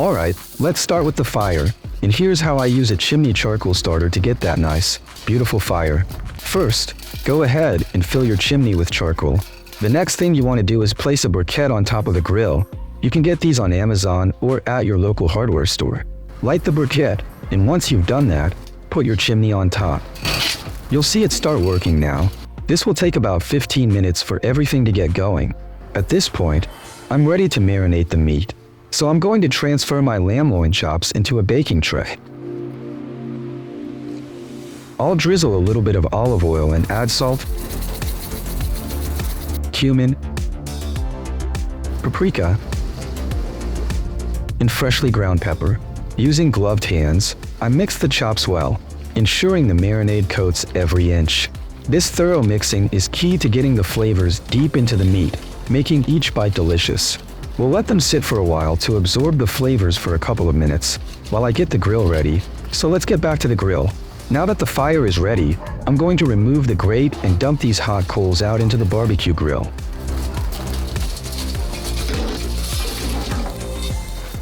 Alright, let's start with the fire. And here's how I use a chimney charcoal starter to get that nice, beautiful fire. First, go ahead and fill your chimney with charcoal. The next thing you want to do is place a briquette on top of the grill. You can get these on Amazon or at your local hardware store. Light the briquette, and once you've done that, put your chimney on top. You'll see it start working now. This will take about 15 minutes for everything to get going. At this point, I'm ready to marinate the meat. So I'm going to transfer my lamb loin chops into a baking tray. I'll drizzle a little bit of olive oil and add salt, cumin, paprika, and freshly ground pepper. Using gloved hands, I mix the chops well, ensuring the marinade coats every inch. This thorough mixing is key to getting the flavors deep into the meat, making each bite delicious. We'll let them sit for a while to absorb the flavors for a couple of minutes while I get the grill ready. So let's get back to the grill. Now that the fire is ready, I'm going to remove the grate and dump these hot coals out into the barbecue grill.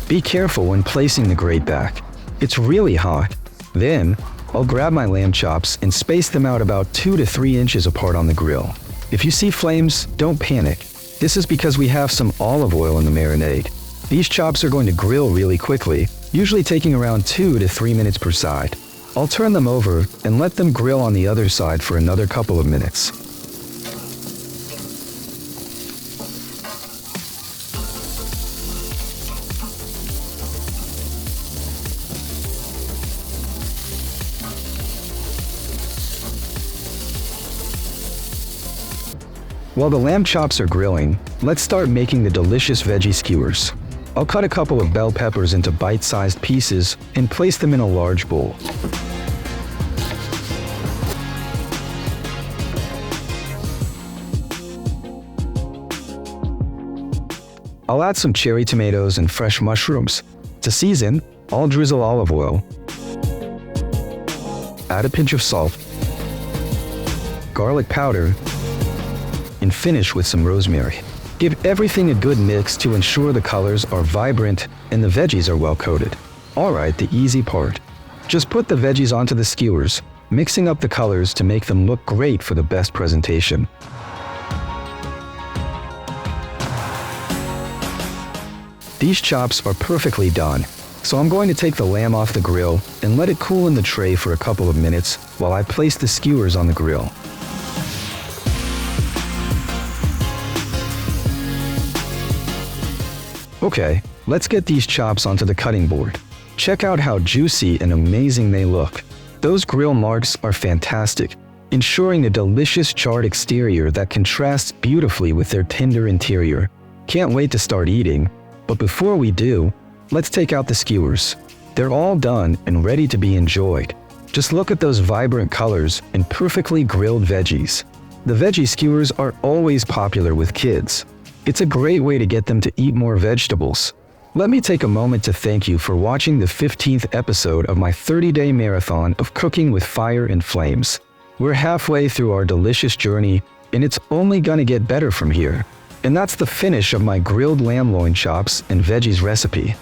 Be careful when placing the grate back. It's really hot. Then, I'll grab my lamb chops and space them out about 2 to 3 inches apart on the grill. If you see flames, don't panic. This is because we have some olive oil in the marinade. These chops are going to grill really quickly, usually taking around 2 to 3 minutes per side. I'll turn them over and let them grill on the other side for another couple of minutes. While the lamb chops are grilling, let's start making the delicious veggie skewers. I'll cut a couple of bell peppers into bite-sized pieces and place them in a large bowl. I'll add some cherry tomatoes and fresh mushrooms. To season, I'll drizzle olive oil, add a pinch of salt, garlic powder, and finish with some rosemary. Give everything a good mix to ensure the colors are vibrant and the veggies are well coated. Alright, the easy part. Just put the veggies onto the skewers, mixing up the colors to make them look great for the best presentation. These chops are perfectly done, so I'm going to take the lamb off the grill and let it cool in the tray for a couple of minutes while I place the skewers on the grill. Okay, let's get these chops onto the cutting board. Check out how juicy and amazing they look. Those grill marks are fantastic, ensuring a delicious charred exterior that contrasts beautifully with their tender interior. Can't wait to start eating, but before we do, let's take out the skewers. They're all done and ready to be enjoyed. Just look at those vibrant colors and perfectly grilled veggies. The veggie skewers are always popular with kids. It's a great way to get them to eat more vegetables. Let me take a moment to thank you for watching the 15th episode of my 30-day marathon of cooking with fire and flames. We're halfway through our delicious journey, and it's only gonna get better from here. And that's the finish of my grilled lamb loin chops and veggies recipe.